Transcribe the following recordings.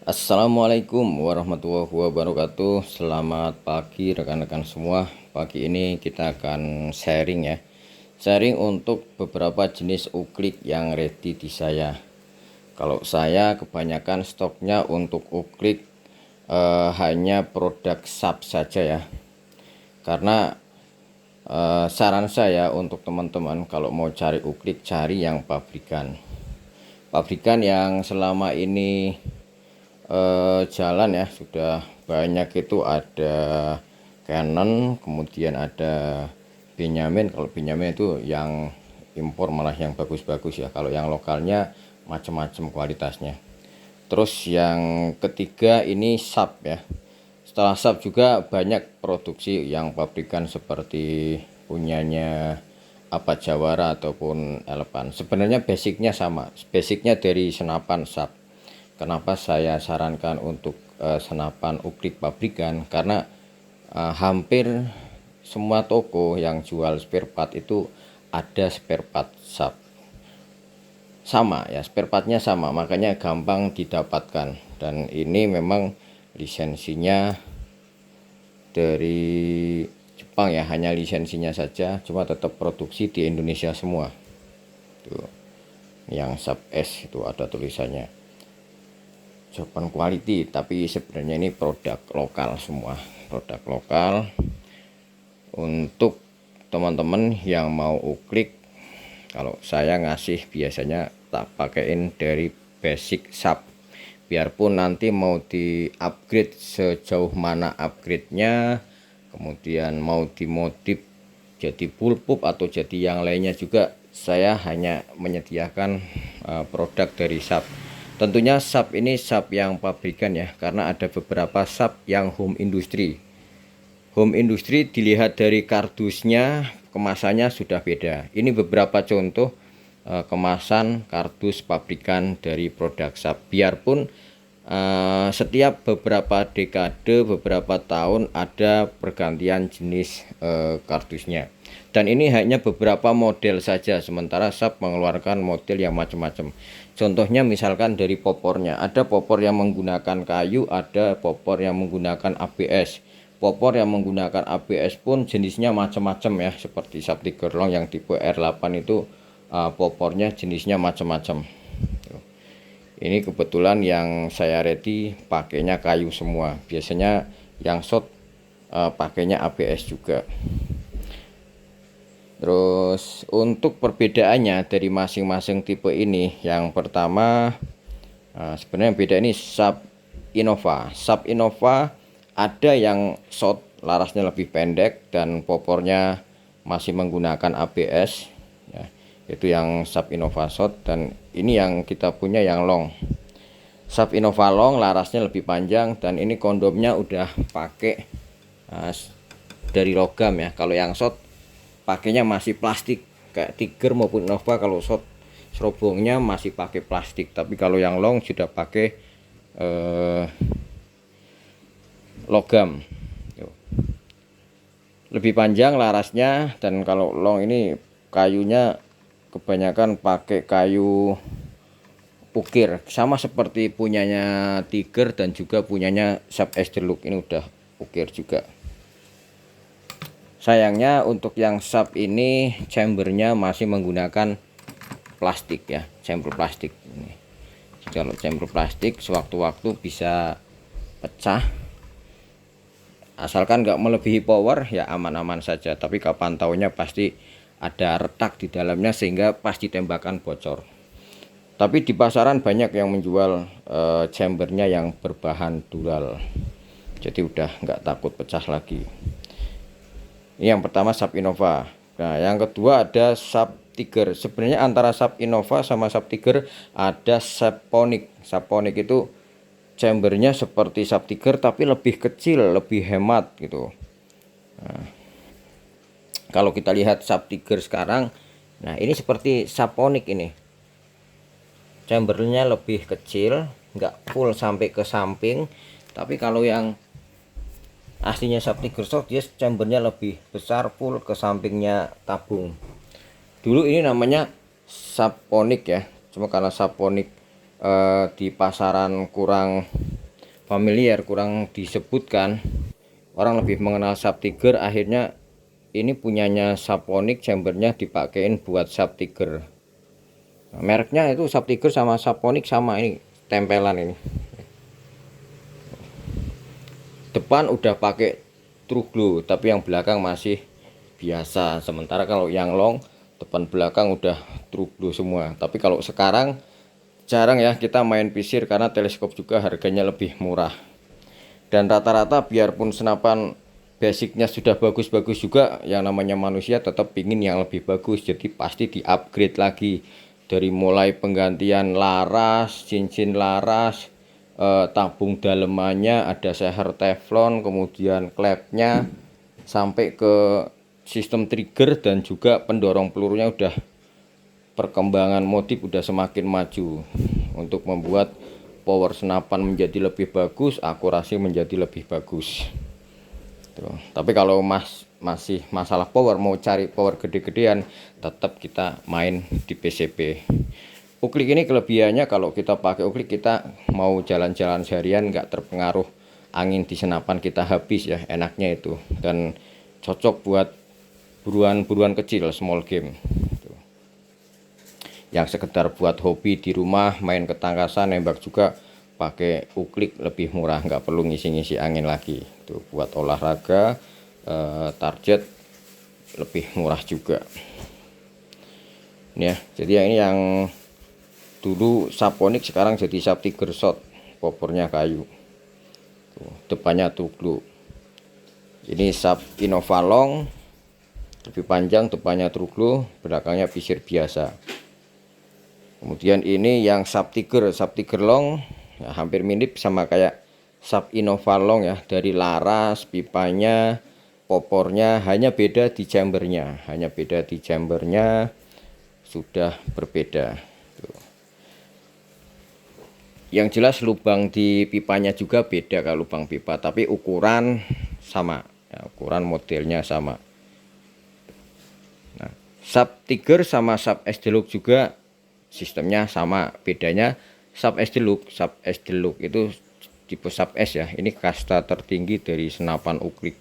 Assalamualaikum warahmatullahi wabarakatuh. Selamat pagi rekan-rekan semua. Pagi ini kita akan sharing ya. Sharing untuk beberapa jenis uklik yang ready di saya. Kalau saya kebanyakan stoknya untuk uklik hanya produk SAP saja ya. Karena saran saya untuk teman-teman kalau mau cari uklik, cari yang pabrikan. Pabrikan yang selama ini jalan ya, sudah banyak. Itu ada Canon, kemudian ada Benyamin. Kalau Benyamin itu yang impor, malah yang bagus-bagus ya. Kalau yang lokalnya macam-macam kualitasnya. Terus yang ketiga ini SAP ya. Setelah SAP juga banyak produksi yang pabrikan seperti punyanya apa Jawara ataupun Elpan. Sebenarnya basicnya sama, basicnya dari senapan SAP. Kenapa saya sarankan untuk senapan uklik pabrikan? Karena hampir semua toko yang jual spare part itu ada spare part SAP. Sama ya, spare partnya sama, makanya gampang didapatkan. Dan ini memang lisensinya dari Jepang ya, hanya lisensinya saja, cuma tetap produksi di Indonesia semua. Tuh, yang SAP S itu ada tulisannya Japan Quality, tapi sebenarnya ini produk lokal semua, produk lokal. Untuk teman-teman yang mau uklik, kalau saya ngasih biasanya tak pakein dari basic SAP. Biarpun nanti mau di upgrade sejauh mana upgrade-nya, kemudian mau dimodif jadi bullpup atau jadi yang lainnya juga, saya hanya menyediakan produk dari SAP. Tentunya SAP ini SAP yang pabrikan ya, karena ada beberapa SAP yang home industry. Home industry dilihat dari kardusnya, kemasannya sudah beda. Ini beberapa contoh kemasan kardus pabrikan dari produk SAP. Biarpun setiap beberapa dekade, beberapa tahun ada pergantian jenis kardusnya. Dan ini hanya beberapa model saja, sementara SAP mengeluarkan model yang macam-macam. Contohnya misalkan dari popornya, ada popor yang menggunakan kayu, ada popor yang menggunakan ABS. Popor yang menggunakan ABS pun jenisnya macam-macam ya, seperti SAP Tiger Long yang tipe R8 itu popornya jenisnya macam-macam. Ini kebetulan yang saya ready pakainya kayu semua. Biasanya yang shot pakainya ABS juga. Terus untuk perbedaannya dari masing-masing tipe ini, yang pertama sebenarnya beda ini SAP Innova. SAP Innova ada yang shot larasnya lebih pendek dan popornya masih menggunakan ABS ya, itu yang SAP Innova shot. Dan ini yang kita punya yang long, SAP Innova long, larasnya lebih panjang, dan ini kondomnya udah pakai dari logam ya. Kalau yang shot pakainya masih plastik kayak Tiger maupun Innova. Kalau shot serobongnya masih pakai plastik, tapi kalau yang long sudah pakai logam. Lebih panjang larasnya, dan kalau long ini kayunya kebanyakan pakai kayu ukir, sama seperti punyanya Tiger dan juga punyanya SAP Estelook, ini udah ukir juga. Sayangnya untuk yang SAP ini chambernya masih menggunakan plastik ya, chamber plastik ini. Kalau chamber plastik sewaktu-waktu bisa pecah, asalkan nggak melebihi power ya aman-aman saja. Tapi kapan taunya pasti ada retak di dalamnya sehingga pasti tembakan bocor. Tapi di pasaran banyak yang menjual chambernya yang berbahan dural, jadi udah nggak takut pecah lagi. Ini yang pertama SAP Innova. Nah, yang kedua ada SAP Tiger. Sebenarnya antara SAP Innova sama SAP Tiger ada Saponic. Saponic itu chambernya seperti SAP Tiger tapi lebih kecil, lebih hemat gitu. Nah, kalau kita lihat SAP Tiger sekarang, nah ini seperti Saponic ini. Chambernya lebih kecil, nggak full sampai ke samping. Tapi kalau yang aslinya SAP Tiger Shot, dia chambernya lebih besar, full ke sampingnya tabung. Dulu ini namanya Saponic ya, cuma karena Saponic di pasaran kurang familiar, kurang disebutkan. Orang lebih mengenal Sub Tiger, akhirnya ini punyanya Saponic, chambernya dipakein buat Sub Tiger. Nah, mereknya itu Sub Tiger sama Saponic sama, ini tempelan ini. Depan udah pakai True Glow, tapi yang belakang masih biasa. Sementara kalau yang long, depan belakang udah True Glow semua. Tapi kalau sekarang jarang ya kita main visir karena teleskop juga harganya lebih murah. Dan rata-rata biarpun senapan basicnya sudah bagus-bagus juga, yang namanya manusia tetap pingin yang lebih bagus, jadi pasti di upgrade lagi. Dari mulai penggantian laras, cincin laras, tabung dalemannya, ada seher teflon, kemudian klepnya, sampai ke sistem trigger dan juga pendorong pelurunya. Udah perkembangan modif udah semakin maju untuk membuat power senapan menjadi lebih bagus, akurasi menjadi lebih bagus. Tuh. Tapi kalau masih masalah power, mau cari power gede-gedean, tetap kita main di PCP. Uklik ini kelebihannya kalau kita pakai uklik, kita mau jalan-jalan seharian nggak terpengaruh angin di senapan kita habis ya, enaknya itu. Dan cocok buat buruan-buruan kecil, small game. Yang sekedar buat hobi di rumah, main ketangkasan, nembak juga pakai uklik lebih murah, nggak perlu ngisi-ngisi angin lagi. Tuh, buat olahraga, target lebih murah juga. Ini ya, jadi ini yang dulu Saponic sekarang jadi Sub Tiger Shot, popornya kayu. Tuh, depannya True Glow. Ini Sub Innova Long, lebih panjang, depannya True Glow, belakangnya visir biasa. Kemudian ini yang Sub Tiger Long, ya, hampir mirip sama kayak Sub Innova Long ya, dari laras, pipanya, popornya, hanya beda di chambernya, sudah berbeda. Tuh. Yang jelas lubang di pipanya juga beda kalau lubang pipa, tapi ukuran sama, ya, ukuran modelnya sama. Nah, Sub Tiger sama Sub SD Look juga sistemnya sama, bedanya Sub SD Look itu tipe Sub S ya, ini kasta tertinggi dari senapan uklik.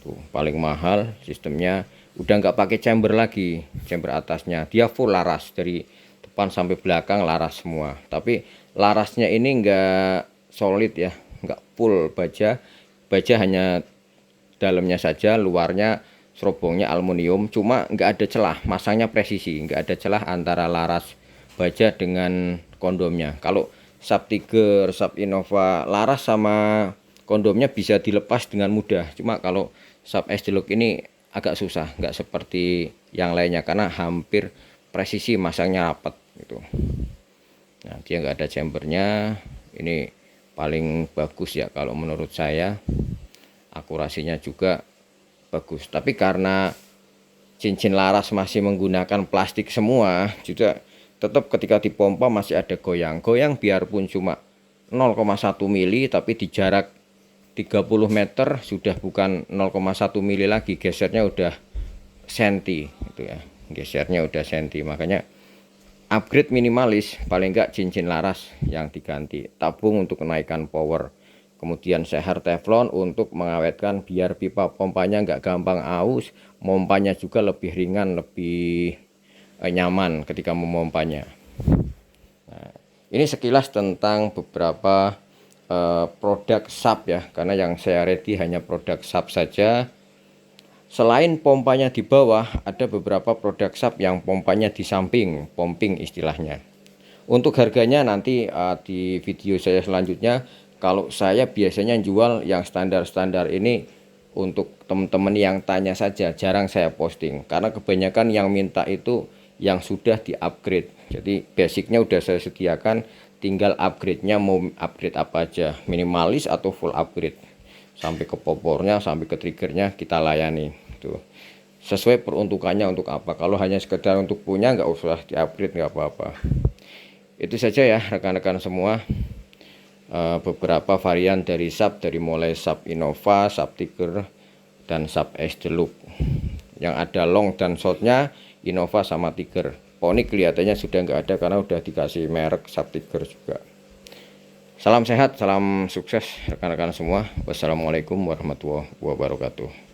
Tuh, paling mahal, sistemnya udah nggak pakai chamber lagi, chamber atasnya dia full laras, dari depan sampai belakang laras semua. Tapi larasnya ini nggak solid ya, nggak full baja hanya dalamnya saja, luarnya serobongnya aluminium, cuma nggak ada celah, masangnya presisi, nggak ada celah antara laras baja dengan kondomnya. Kalau Sub Tiger, Sub Innova, laras sama kondomnya bisa dilepas dengan mudah. Cuma kalau Sub SD Look ini agak susah, nggak seperti yang lainnya karena hampir presisi, masangnya rapat gitu. Nah, dia nggak ada chambernya. Ini paling bagus ya kalau menurut saya. Akurasinya juga bagus. Tapi karena cincin laras masih menggunakan plastik semua, juga tetap ketika dipompa masih ada goyang-goyang, biarpun cuma 0,1 mili, tapi di jarak 30 meter sudah bukan 0,1 mili lagi, gesernya udah senti gitu ya, gesernya udah senti. Makanya upgrade minimalis, paling enggak cincin laras yang diganti, tabung untuk kenaikan power, kemudian seher teflon untuk mengawetkan biar pipa pompanya enggak gampang aus, mompanya juga lebih ringan, lebih nyaman ketika memompanya. Nah, ini sekilas tentang beberapa produk sub ya, karena yang saya ready hanya produk sub saja. Selain pompanya di bawah, ada beberapa produk sub yang pompanya di samping, pumping istilahnya. Untuk harganya nanti di video saya selanjutnya. Kalau saya biasanya jual yang standar-standar ini untuk teman-teman yang tanya saja, jarang saya posting karena kebanyakan yang minta itu yang sudah di upgrade. Jadi basicnya udah saya sediakan, tinggal upgrade-nya mau upgrade apa aja, minimalis atau full upgrade, sampai ke popornya, sampai ke triggernya kita layani. Tuh, sesuai peruntukannya untuk apa. Kalau hanya sekedar untuk punya, nggak usah di upgrade, nggak apa-apa. Itu saja ya rekan-rekan semua, beberapa varian dari sub, dari mulai Sub Innova, Sub Tiger, dan Sub SD Look. Yang ada long dan shortnya Innova sama Tiger. Poni kelihatannya sudah nggak ada karena udah dikasih merek Sub Tiger juga. Salam sehat, salam sukses rekan-rekan semua. Wassalamualaikum warahmatullahi wabarakatuh.